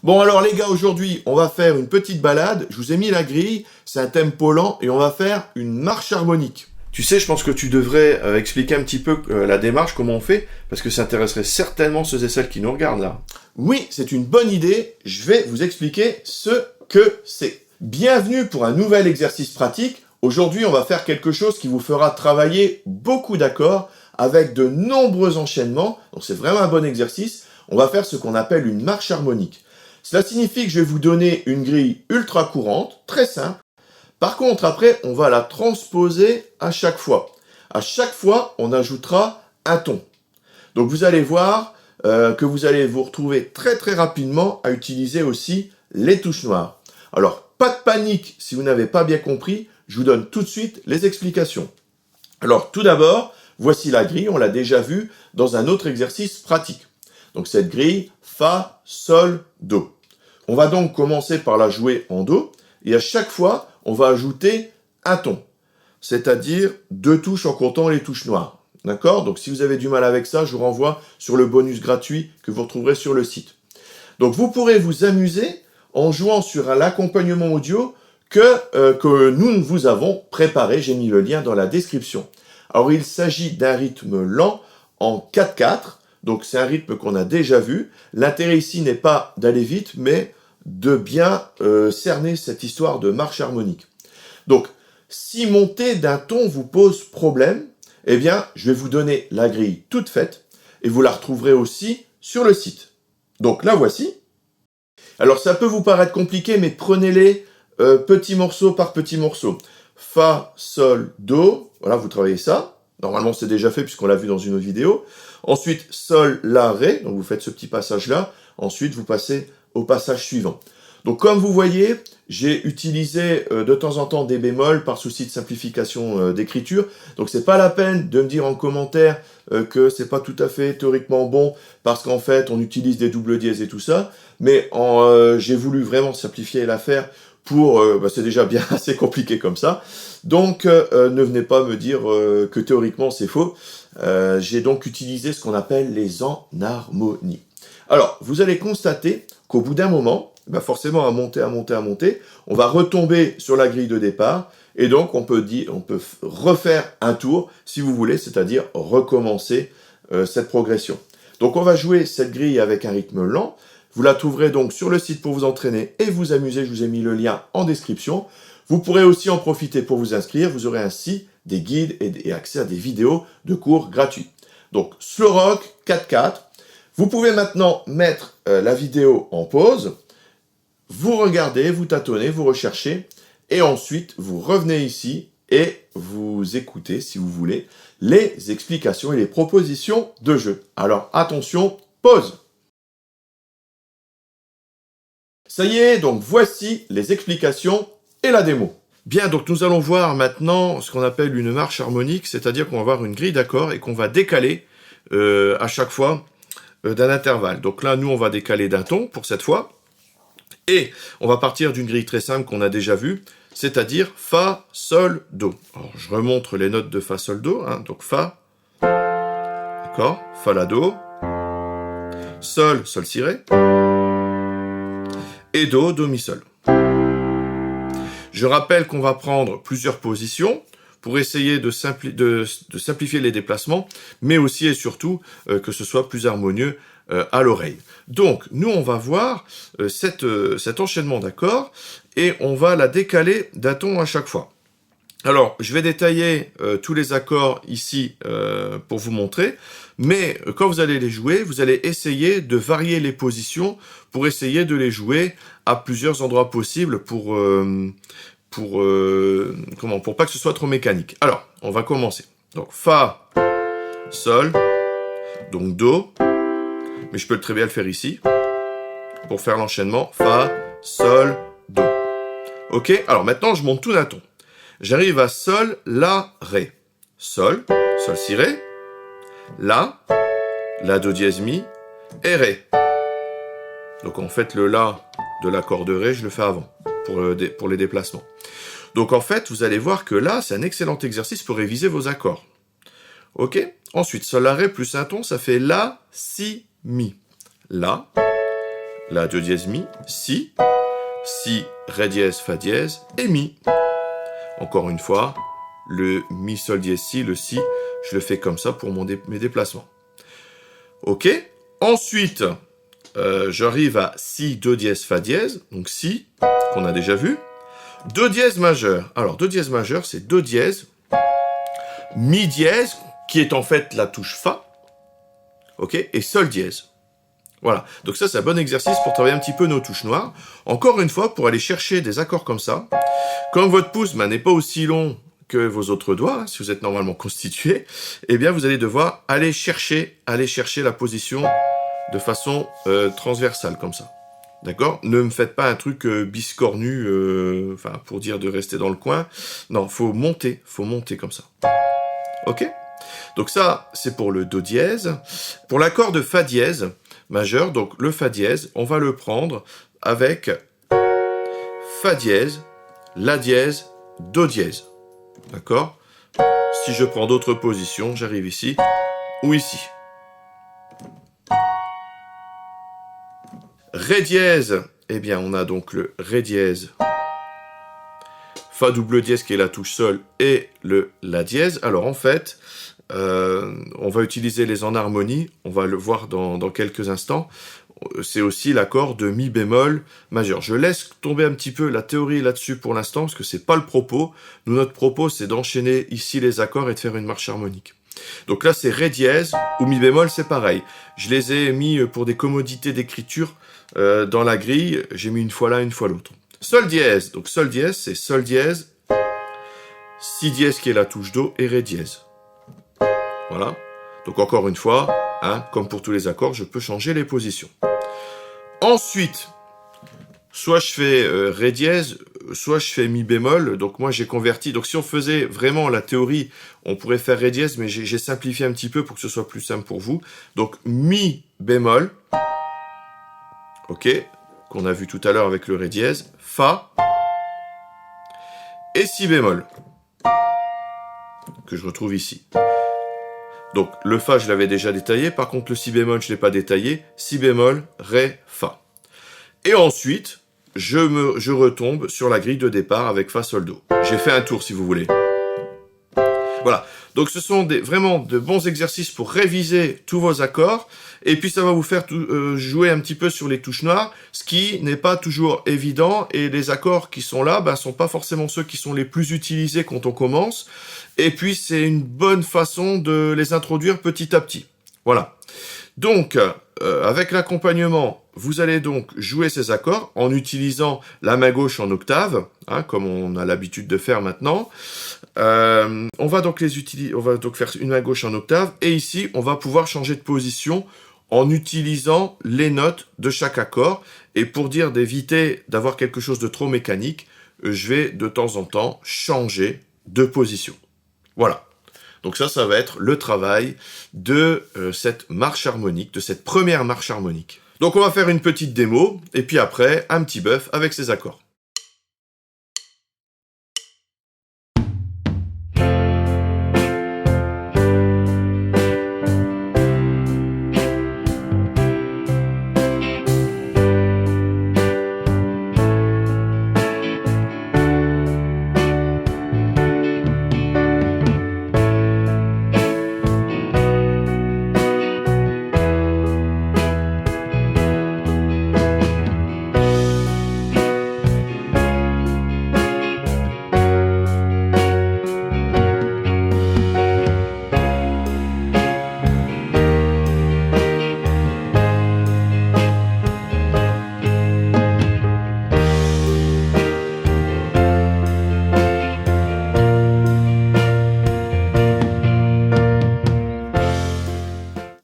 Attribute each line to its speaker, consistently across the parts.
Speaker 1: Bon alors les gars, aujourd'hui on va faire une petite balade, je vous ai mis la grille, c'est un tempo lent et on va faire une marche harmonique. Tu sais, je pense que tu devrais expliquer un petit peu la démarche, comment on fait, parce que ça intéresserait certainement ceux et celles qui nous regardent là. Oui, c'est une bonne idée, je vais vous expliquer ce que c'est. Bienvenue pour un nouvel exercice pratique. Aujourd'hui on va faire quelque chose qui vous fera travailler beaucoup d'accords avec de nombreux enchaînements, donc c'est vraiment un bon exercice. On va faire ce qu'on appelle une marche harmonique. Cela signifie que je vais vous donner une grille ultra courante, très simple. Par contre, après, on va la transposer à chaque fois. À chaque fois, on ajoutera un ton. Donc vous allez voir que vous allez vous retrouver très rapidement à utiliser aussi les touches noires. Alors, pas de panique si vous n'avez pas bien compris, je vous donne tout de suite les explications. Alors, tout d'abord, voici la grille, on l'a déjà vue dans un autre exercice pratique. Donc cette grille, Fa, Sol, Do. On va donc commencer par la jouer en Do, et à chaque fois, on va ajouter un ton, c'est-à-dire 2 touches en comptant les touches noires. D'accord? Donc si vous avez du mal avec ça, je vous renvoie sur le bonus gratuit que vous retrouverez sur le site. Donc vous pourrez vous amuser en jouant sur l'accompagnement audio que nous vous avons préparé, j'ai mis le lien dans la description. Alors il s'agit d'un rythme lent en 4/4, donc c'est un rythme qu'on a déjà vu. L'intérêt ici n'est pas d'aller vite, mais de bien cerner cette histoire de marche harmonique. Donc, si monter d'un ton vous pose problème, eh bien, je vais vous donner la grille toute faite, et vous la retrouverez aussi sur le site. Donc, la voici. Alors, ça peut vous paraître compliqué, mais prenez-les petit morceau par petit morceau. Fa, Sol, Do, voilà, vous travaillez ça. Normalement, c'est déjà fait puisqu'on l'a vu dans une autre vidéo. Ensuite, Sol, La, Ré, donc vous faites ce petit passage-là. Ensuite, vous passez au passage suivant. Donc comme vous voyez, j'ai utilisé de temps en temps des bémols par souci de simplification d'écriture. Donc c'est pas la peine de me dire en commentaire que c'est pas tout à fait théoriquement bon parce qu'en fait on utilise des doubles dièses et tout ça. Mais j'ai voulu vraiment simplifier l'affaire pour... c'est déjà bien assez compliqué comme ça. Donc ne venez pas me dire que théoriquement c'est faux. J'ai donc utilisé ce qu'on appelle les enharmonies. Alors, vous allez constater qu'au bout d'un moment, forcément à monter, on va retomber sur la grille de départ, et donc on peut refaire un tour, si vous voulez, c'est-à-dire recommencer cette progression. Donc on va jouer cette grille avec un rythme lent, vous la trouverez donc sur le site pour vous entraîner et vous amuser, je vous ai mis le lien en description. Vous pourrez aussi en profiter pour vous inscrire, vous aurez ainsi des guides et accès à des vidéos de cours gratuits. Donc slow rock 4/4. Vous pouvez maintenant mettre la vidéo en pause, vous regardez, vous tâtonnez, vous recherchez, et ensuite vous revenez ici et vous écoutez, si vous voulez, les explications et les propositions de jeu. Alors attention, pause! Ça y est, donc voici les explications et la démo. Bien, donc nous allons voir maintenant ce qu'on appelle une marche harmonique, c'est-à-dire qu'on va avoir une grille d'accords et qu'on va décaler à chaque fois d'un intervalle. Donc là, nous, on va décaler d'un ton pour cette fois. Et on va partir d'une grille très simple qu'on a déjà vue, c'est-à-dire Fa, Sol, Do. Alors, je remontre les notes de Fa, Sol, Do. Donc Fa, d'accord, Fa, La, Do, Sol, Sol, Si, Ré, et Do, Do, Mi, Sol. Je rappelle qu'on va prendre plusieurs positions pour essayer de simplifier les déplacements, mais aussi et surtout que ce soit plus harmonieux à l'oreille. Donc, nous, on va voir cet enchaînement d'accords et on va la décaler d'un ton à chaque fois. Alors, je vais détailler tous les accords ici pour vous montrer, mais quand vous allez les jouer, vous allez essayer de varier les positions pour essayer de les jouer à plusieurs endroits possibles pour pas que ce soit trop mécanique. Alors, on va commencer. Donc, Fa, Sol, donc Do, mais je peux très bien le faire ici, pour faire l'enchaînement, Fa, Sol, Do. Ok, alors maintenant, je monte tout d'un ton. J'arrive à Sol, La, Ré. Sol, Sol, Si, Ré, La, La, Do dièse, Mi, et Ré. Donc en fait, le La de l'accord de Ré, je le fais avant, pour les déplacements. Donc en fait, vous allez voir que là, c'est un excellent exercice pour réviser vos accords. Ok? Ensuite, Sol, La, Ré plus un ton, ça fait La, Si, Mi. La, La, do dièse, mi, si, si, ré dièse, fa dièse et mi. Encore une fois, le mi, sol dièse, si, le si, je le fais comme ça pour mes déplacements. Ok. Ensuite, j'arrive à si, do dièse, fa dièse, donc si, qu'on a déjà vu. Do dièse majeur. Alors, do dièse majeur, c'est do dièse, mi dièse, qui est en fait la touche fa, ok, et sol dièse. Voilà, donc ça c'est un bon exercice pour travailler un petit peu nos touches noires. Encore une fois, pour aller chercher des accords comme ça, comme votre pouce n'est pas aussi long que vos autres doigts, si vous êtes normalement constitué, eh bien vous allez devoir aller chercher la position de façon transversale, comme ça. D'accord? Ne me faites pas un truc biscornu, pour dire de rester dans le coin. Non, faut monter comme ça. Ok? Donc ça, c'est pour le do dièse. Pour l'accord de fa dièse majeur, donc le fa dièse, on va le prendre avec fa dièse, la dièse, do dièse. D'accord? Si je prends d'autres positions, j'arrive ici ou ici. Ré dièse, eh bien on a donc le ré dièse, fa double dièse qui est la touche sol et le la dièse. Alors en fait, on va utiliser les enharmonies, on va le voir dans quelques instants. C'est aussi l'accord de mi bémol majeur. Je laisse tomber un petit peu la théorie là-dessus pour l'instant, parce que c'est pas le propos. Nous, notre propos, c'est d'enchaîner ici les accords et de faire une marche harmonique. Donc là, c'est ré dièse ou mi bémol, c'est pareil. Je les ai mis pour des commodités d'écriture dans la grille. J'ai mis une fois l'un, une fois l'autre. Sol dièse. Donc sol dièse, c'est sol dièse, si dièse qui est la touche do et ré dièse. Voilà. Donc encore une fois, comme pour tous les accords, je peux changer les positions. Ensuite, soit je fais ré dièse, soit je fais mi bémol. Donc moi j'ai converti. Donc si on faisait vraiment la théorie, on pourrait faire ré dièse, mais j'ai simplifié un petit peu pour que ce soit plus simple pour vous. Donc mi bémol, ok, qu'on a vu tout à l'heure avec le ré dièse, fa et si bémol, que je retrouve ici. Donc, le fa, je l'avais déjà détaillé. Par contre, le si bémol, je ne l'ai pas détaillé. Si bémol, ré, fa. Et ensuite, je retombe sur la grille de départ avec fa, sol, do. J'ai fait un tour, si vous voulez. Voilà. Donc, ce sont vraiment de bons exercices pour réviser tous vos accords. Et puis, ça va vous faire jouer un petit peu sur les touches noires, ce qui n'est pas toujours évident. Et les accords qui sont là, sont pas forcément ceux qui sont les plus utilisés quand on commence. Et puis, c'est une bonne façon de les introduire petit à petit. Voilà. Donc, avec l'accompagnement, vous allez donc jouer ces accords en utilisant la main gauche en octave, comme on a l'habitude de faire maintenant. On va donc faire une main gauche en octave. Et ici, on va pouvoir changer de position en utilisant les notes de chaque accord. Et pour dire d'éviter d'avoir quelque chose de trop mécanique, je vais de temps en temps changer de position. Voilà. Donc ça va être le travail de cette marche harmonique, de cette première marche harmonique. Donc on va faire une petite démo, et puis après, un petit bœuf avec ces accords.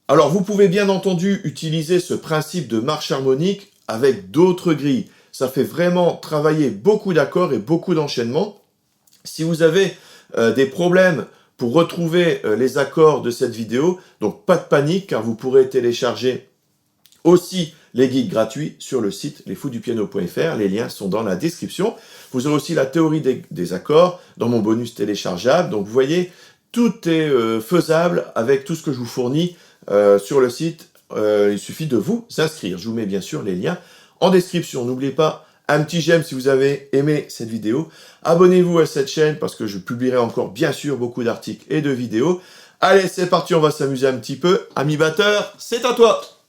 Speaker 1: Alors, vous pouvez bien entendu utiliser ce principe de marche harmonique avec d'autres grilles. Ça fait vraiment travailler beaucoup d'accords et beaucoup d'enchaînements. Si vous avez des problèmes pour retrouver les accords de cette vidéo, donc pas de panique, car vous pourrez télécharger aussi les guides gratuits sur le site lesfoudupiano.fr. Les liens sont dans la description. Vous aurez aussi la théorie des accords dans mon bonus téléchargeable. Donc, vous voyez, tout est faisable avec tout ce que je vous fournis sur le site il suffit de vous inscrire. Je vous mets bien sûr les liens en description. N'oubliez pas un petit j'aime si vous avez aimé cette vidéo. Abonnez-vous à cette chaîne parce que je publierai encore bien sûr beaucoup d'articles et de vidéos. Allez, c'est parti, on va s'amuser un petit peu. Ami batteur, c'est à toi!